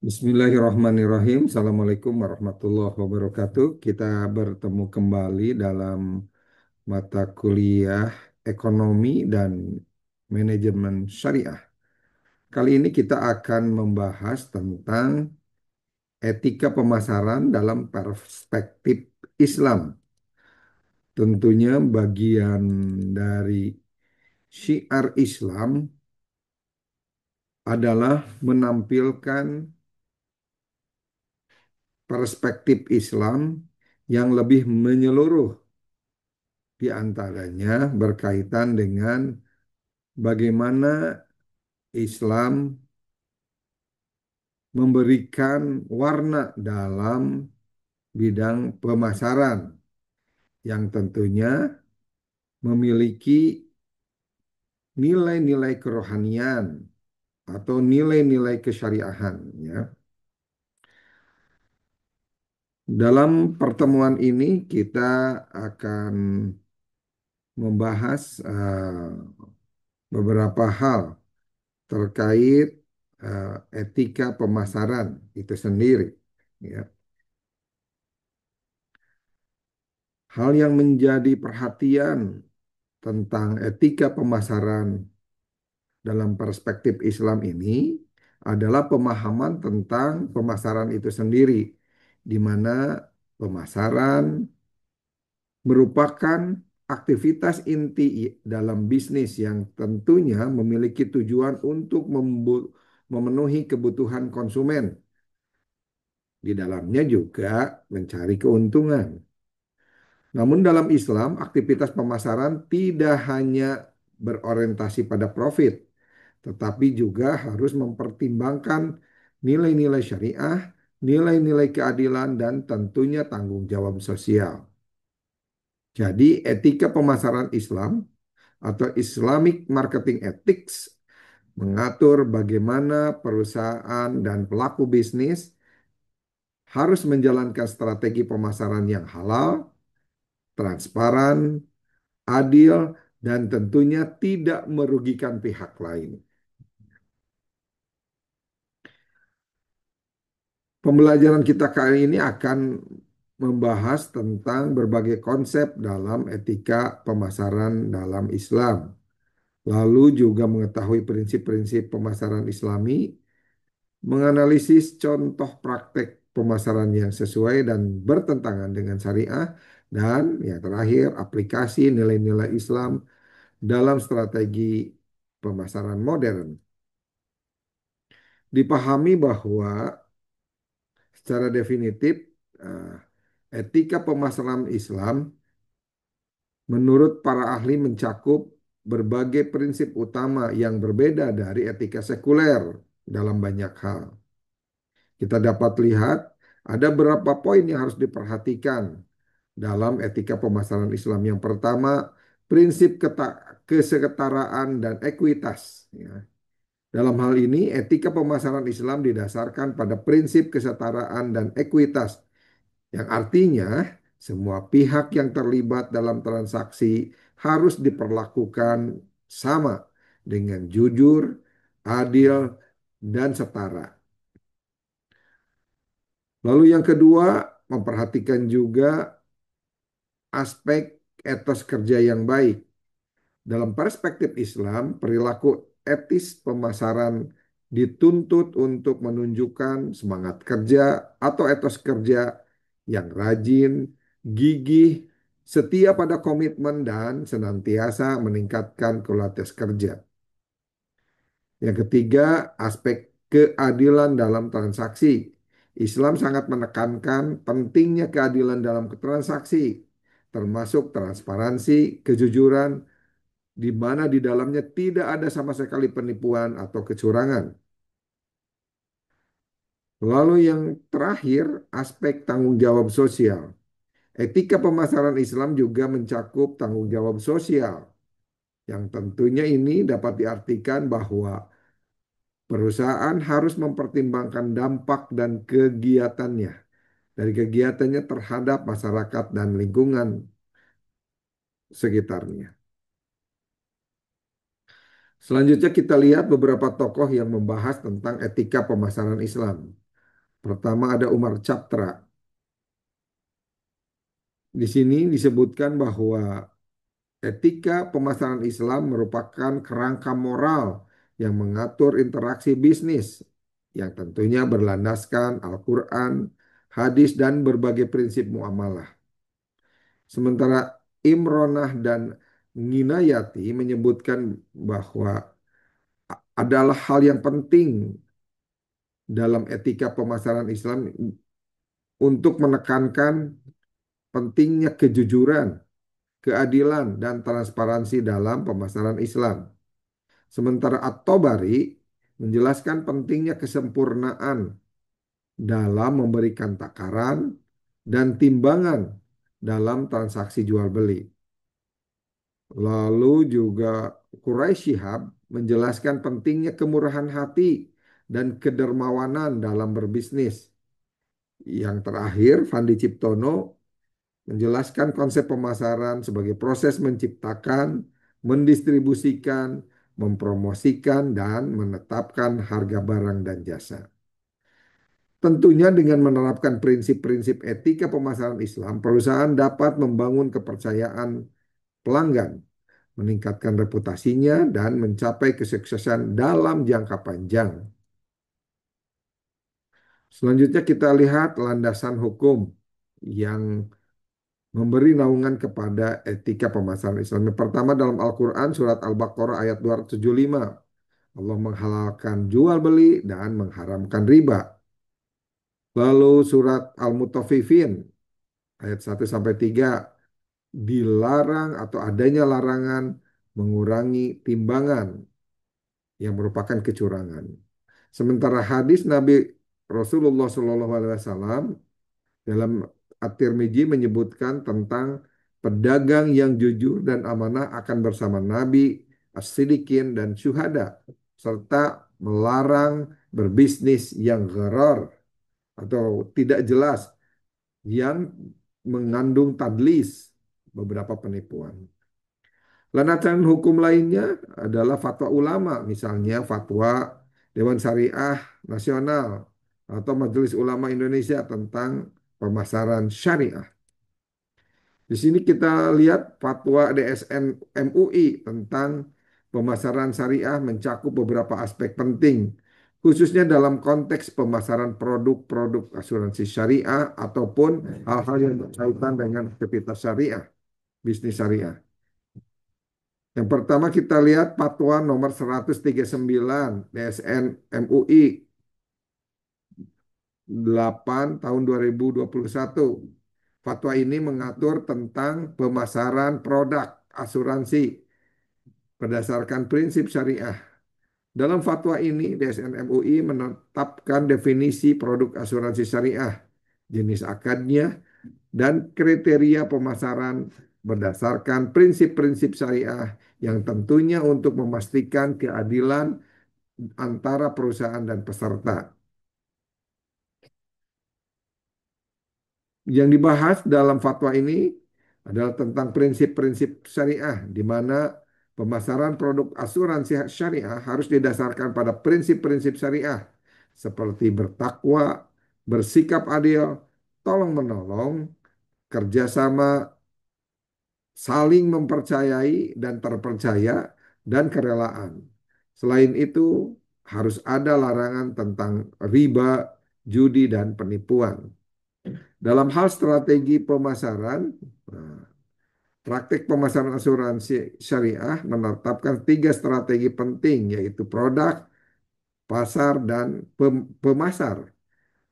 Bismillahirrahmanirrahim. Assalamualaikum warahmatullahi wabarakatuh. Kita bertemu kembali dalam mata kuliah ekonomi dan manajemen syariah. Kali ini kita akan membahas tentang etika pemasaran dalam perspektif Islam. Tentunya bagian dari syiar Islam adalah menampilkan perspektif Islam yang lebih menyeluruh. Di antaranya berkaitan dengan bagaimana Islam memberikan warna dalam bidang pemasaran yang tentunya memiliki nilai-nilai kerohanian atau nilai-nilai kesyariahan ya. Dalam pertemuan ini kita akan membahas beberapa hal terkait etika pemasaran itu sendiri. Ya. Hal yang menjadi perhatian tentang etika pemasaran dalam perspektif Islam ini adalah pemahaman tentang pemasaran itu sendiri, di mana pemasaran merupakan aktivitas inti dalam bisnis yang tentunya memiliki tujuan untuk memenuhi kebutuhan konsumen. Di dalamnya juga mencari keuntungan. Namun dalam Islam, aktivitas pemasaran tidak hanya berorientasi pada profit, tetapi juga harus mempertimbangkan nilai-nilai syariah, nilai-nilai keadilan, dan tentunya tanggung jawab sosial. Jadi etika pemasaran Islam atau Islamic Marketing Ethics mengatur bagaimana perusahaan dan pelaku bisnis harus menjalankan strategi pemasaran yang halal, transparan, adil, dan tentunya tidak merugikan pihak lain. Pembelajaran kita kali ini akan membahas tentang berbagai konsep dalam etika pemasaran dalam Islam. Lalu juga mengetahui prinsip-prinsip pemasaran Islami, menganalisis contoh praktek pemasaran yang sesuai dan bertentangan dengan syariah, dan yang terakhir aplikasi nilai-nilai Islam dalam strategi pemasaran modern. Dipahami bahwa secara definitif eh, etika pemasaran Islam menurut para ahli mencakup berbagai prinsip utama yang berbeda dari etika sekuler dalam banyak hal. Kita dapat lihat ada beberapa poin yang harus diperhatikan dalam etika pemasaran Islam. Yang pertama, prinsip kesetaraan dan ekuitas. Ya. Dalam hal ini, etika pemasaran Islam didasarkan pada prinsip kesetaraan dan ekuitas, yang artinya semua pihak yang terlibat dalam transaksi harus diperlakukan sama dengan jujur, adil, dan setara. Lalu yang kedua, memperhatikan juga aspek etos kerja yang baik. Dalam perspektif Islam, perilaku etis pemasaran dituntut untuk menunjukkan semangat kerja atau etos kerja yang rajin, gigih, setia pada komitmen, dan senantiasa meningkatkan kualitas kerja. Yang ketiga, aspek keadilan dalam transaksi. Islam sangat menekankan pentingnya keadilan dalam transaksi, termasuk transparansi, kejujuran, di mana di dalamnya tidak ada sama sekali penipuan atau kecurangan. Lalu yang terakhir, aspek tanggung jawab sosial. Etika pemasaran Islam juga mencakup tanggung jawab sosial, yang tentunya ini dapat diartikan bahwa perusahaan harus mempertimbangkan dampak dan kegiatannya dari kegiatannya terhadap masyarakat dan lingkungan sekitarnya. Selanjutnya kita lihat beberapa tokoh yang membahas tentang etika pemasaran Islam. Pertama ada Umar Chaptra. Di sini disebutkan bahwa etika pemasaran Islam merupakan kerangka moral yang mengatur interaksi bisnis yang tentunya berlandaskan Al-Quran, hadis, dan berbagai prinsip muamalah. Sementara Imronah dan Nginayati menyebutkan bahwa adalah hal yang penting dalam etika pemasaran Islam untuk menekankan pentingnya kejujuran, keadilan, dan transparansi dalam pemasaran Islam. Sementara At-Tabari menjelaskan pentingnya kesempurnaan dalam memberikan takaran dan timbangan dalam transaksi jual beli. Lalu juga Quraisy Shihab menjelaskan pentingnya kemurahan hati dan kedermawanan dalam berbisnis. Yang terakhir, Fandi Ciptono menjelaskan konsep pemasaran sebagai proses menciptakan, mendistribusikan, mempromosikan, dan menetapkan harga barang dan jasa. Tentunya dengan menerapkan prinsip-prinsip etika pemasaran Islam, perusahaan dapat membangun kepercayaan pelanggan, meningkatkan reputasinya, dan mencapai kesuksesan dalam jangka panjang. Selanjutnya kita lihat landasan hukum yang memberi naungan kepada etika pemasaran Islam. Yang pertama dalam Al-Quran surat Al-Baqarah ayat 275. Allah menghalalkan jual beli dan mengharamkan riba. Lalu surat Al-Mutaffifin ayat 1 sampai 3 dilarang atau adanya larangan mengurangi timbangan yang merupakan kecurangan. Sementara hadis Nabi Rasulullah SAW dalam At-Tirmidzi menyebutkan tentang pedagang yang jujur dan amanah akan bersama Nabi, as-siddiqin, dan syuhada, serta melarang berbisnis yang gharar atau tidak jelas yang mengandung tadlis, beberapa penipuan. Landasan hukum lainnya adalah fatwa ulama, misalnya fatwa Dewan Syariah Nasional atau Majelis Ulama Indonesia tentang pemasaran syariah. Di sini kita lihat fatwa DSN MUI tentang pemasaran syariah mencakup beberapa aspek penting, khususnya dalam konteks pemasaran produk-produk asuransi syariah ataupun hal-hal yang berkaitan dengan aktivitas syariah, bisnis syariah. Yang pertama kita lihat fatwa nomor 139 DSN MUI 8 tahun 2021. Fatwa ini mengatur tentang pemasaran produk asuransi berdasarkan prinsip syariah. Dalam fatwa ini, DSN MUI menetapkan definisi produk asuransi syariah, jenis akadnya, dan kriteria pemasaran berdasarkan prinsip-prinsip syariah yang tentunya untuk memastikan keadilan antara perusahaan dan peserta. Yang dibahas dalam fatwa ini adalah tentang prinsip-prinsip syariah, di mana pemasaran produk asuransi syariah harus didasarkan pada prinsip-prinsip syariah, seperti bertakwa, bersikap adil, tolong-menolong, kerjasama, saling mempercayai dan terpercaya, dan kerelaan. Selain itu, harus ada larangan tentang riba, judi, dan penipuan. Dalam hal strategi pemasaran, nah, praktik pemasaran asuransi syariah menetapkan 3 strategi penting, yaitu produk, pasar, dan pemasar.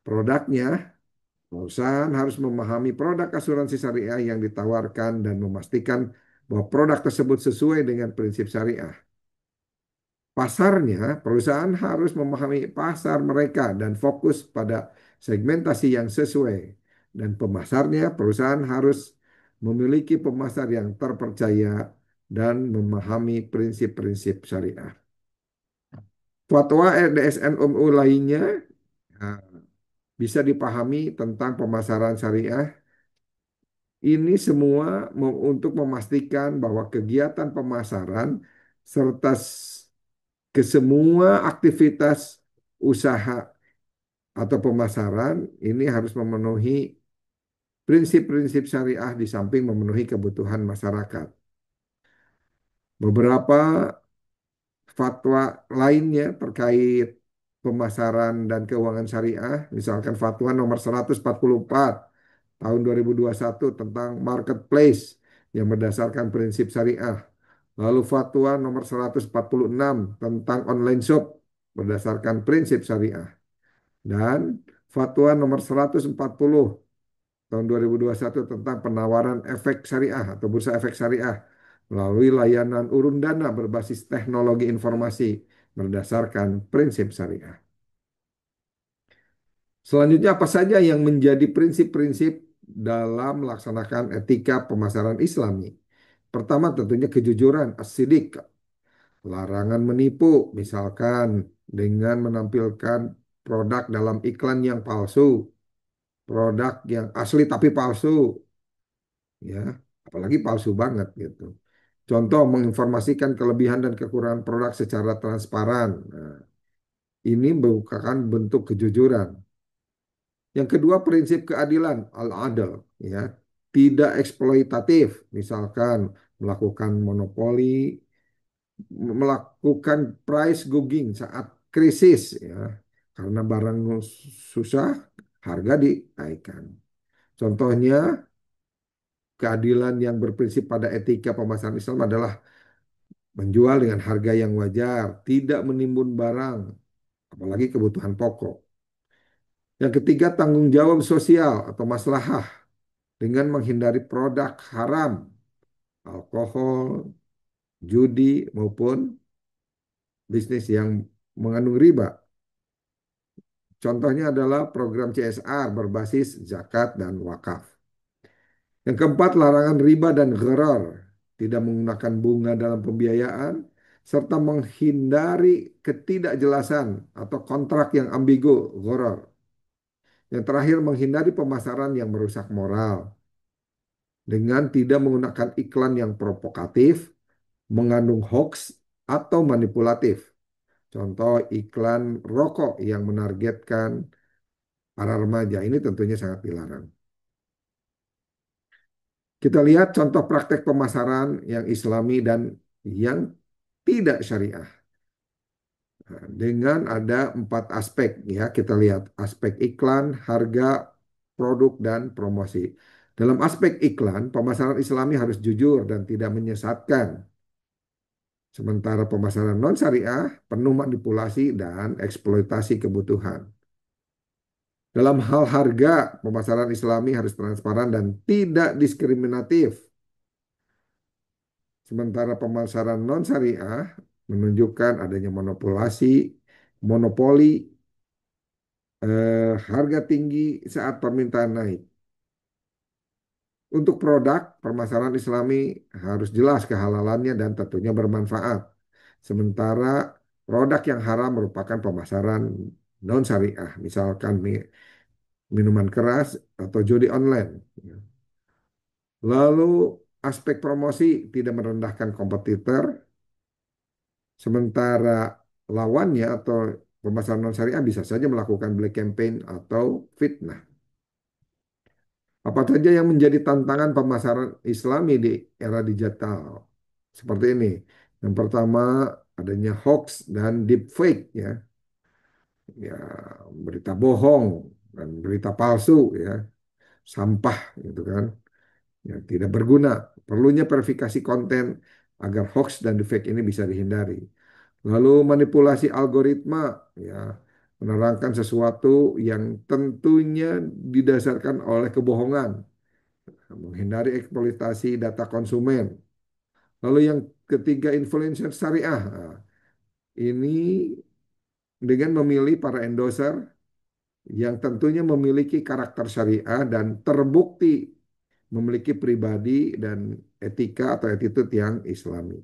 Produknya, perusahaan harus memahami produk asuransi syariah yang ditawarkan dan memastikan bahwa produk tersebut sesuai dengan prinsip syariah. Pasarnya, perusahaan harus memahami pasar mereka dan fokus pada segmentasi yang sesuai. Dan pemasarnya, perusahaan harus memiliki pemasar yang terpercaya dan memahami prinsip-prinsip syariah. Fatwa RDSN UMU lainnya nah, bisa dipahami tentang pemasaran syariah. Ini semua untuk memastikan bahwa kegiatan pemasaran serta ke semua aktivitas usaha atau pemasaran ini harus memenuhi prinsip-prinsip syariah di samping memenuhi kebutuhan masyarakat. Beberapa fatwa lainnya terkait pemasaran dan keuangan syariah, misalkan fatwa nomor 144 tahun 2021 tentang marketplace yang berdasarkan prinsip syariah. Lalu fatwa nomor 146 tentang online shop berdasarkan prinsip syariah. Dan fatwa nomor 140 tahun 2021 tentang penawaran efek syariah atau bursa efek syariah melalui layanan urun dana berbasis teknologi informasi berdasarkan prinsip syariah. Selanjutnya apa saja yang menjadi prinsip-prinsip dalam melaksanakan etika pemasaran Islami? Pertama tentunya kejujuran, as-sidik, larangan menipu, misalkan dengan menampilkan produk dalam iklan yang palsu, produk yang asli tapi palsu, ya, apalagi palsu banget gitu. Contoh menginformasikan kelebihan dan kekurangan produk secara transparan. Nah, ini merupakan bentuk kejujuran. Yang kedua prinsip keadilan al-adl, ya, tidak eksploitatif, misalkan melakukan monopoli, melakukan price gouging saat krisis, ya, karena barang susah, harga dinaikkan. Contohnya keadilan yang berprinsip pada etika pemasaran Islam adalah menjual dengan harga yang wajar, tidak menimbun barang, apalagi kebutuhan pokok. Yang ketiga, tanggung jawab sosial atau maslahah dengan menghindari produk haram, alkohol, judi, maupun bisnis yang mengandung riba. Contohnya adalah program CSR berbasis zakat dan wakaf. Yang keempat, larangan riba dan gharar, tidak menggunakan bunga dalam pembiayaan, serta menghindari ketidakjelasan atau kontrak yang ambigu, gharar. Yang terakhir, menghindari pemasaran yang merusak moral dengan tidak menggunakan iklan yang provokatif, mengandung hoax, atau manipulatif. Contoh iklan rokok yang menargetkan para remaja ini tentunya sangat dilarang. Kita lihat contoh praktek pemasaran yang islami dan yang tidak syariah. Nah, dengan ada 4 aspek ya, kita lihat aspek iklan, harga, produk, dan promosi. Dalam aspek iklan, pemasaran islami harus jujur dan tidak menyesatkan. Sementara pemasaran non-syariah penuh manipulasi dan eksploitasi kebutuhan. Dalam hal harga, pemasaran islami harus transparan dan tidak diskriminatif. Sementara pemasaran non-syariah menunjukkan adanya monopoli, harga tinggi saat permintaan naik. Untuk produk, pemasaran Islami harus jelas kehalalannya dan tentunya bermanfaat. Sementara produk yang haram merupakan pemasaran non-syariah, misalkan minuman keras atau judi online. Lalu aspek promosi tidak merendahkan kompetitor, sementara lawannya atau pemasaran non-syariah bisa saja melakukan black campaign atau fitnah. Apa saja yang menjadi tantangan pemasaran Islami di era digital? Seperti ini. Yang pertama adanya hoax dan deepfake ya. Ya, berita bohong dan berita palsu ya, sampah gitu kan. Ya, tidak berguna. Perlunya verifikasi konten agar hoax dan deepfake ini bisa dihindari. Lalu manipulasi algoritma ya, menerangkan sesuatu yang tentunya didasarkan oleh kebohongan, menghindari eksploitasi data konsumen. Lalu yang ketiga influencer syariah. Nah, ini dengan memilih para endorser yang tentunya memiliki karakter syariah dan terbukti memiliki pribadi dan etika atau attitude yang islami.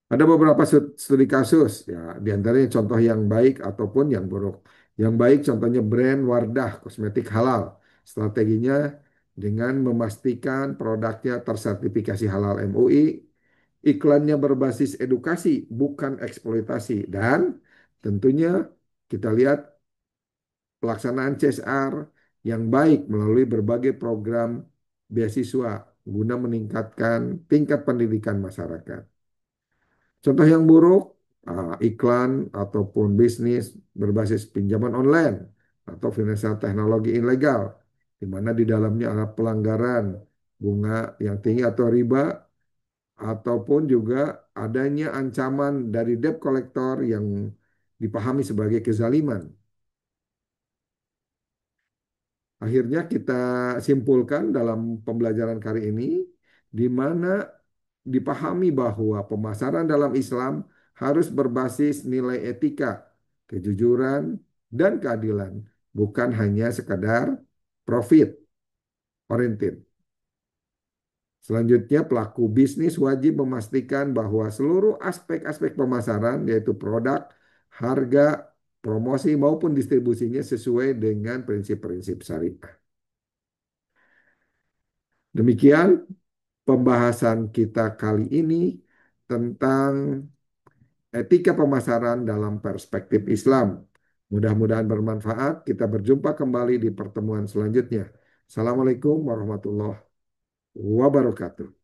Ada beberapa studi kasus, ya, di antaranya contoh yang baik ataupun yang buruk. Yang baik contohnya brand Wardah kosmetik halal. Strateginya dengan memastikan produknya tersertifikasi halal MUI, iklannya berbasis edukasi bukan eksploitasi dan tentunya Kita lihat pelaksanaan CSR yang baik melalui berbagai program beasiswa guna meningkatkan tingkat pendidikan masyarakat. Contoh yang buruk, iklan ataupun bisnis berbasis pinjaman online atau finansial teknologi ilegal, di mana di dalamnya ada pelanggaran bunga yang tinggi atau riba, ataupun juga adanya ancaman dari debt collector yang dipahami sebagai kezaliman. Akhirnya kita simpulkan dalam pembelajaran kali ini, di mana dipahami bahwa pemasaran dalam Islam harus berbasis nilai etika, kejujuran, dan keadilan, bukan hanya sekadar profit oriented. Selanjutnya, pelaku bisnis wajib memastikan bahwa seluruh aspek-aspek pemasaran, yaitu produk, harga, promosi, maupun distribusinya sesuai dengan prinsip-prinsip syariah. Demikian pembahasan kita kali ini tentang etika pemasaran dalam perspektif Islam. Mudah-mudahan bermanfaat. Kita berjumpa kembali di pertemuan selanjutnya. Assalamualaikum warahmatullahi wabarakatuh.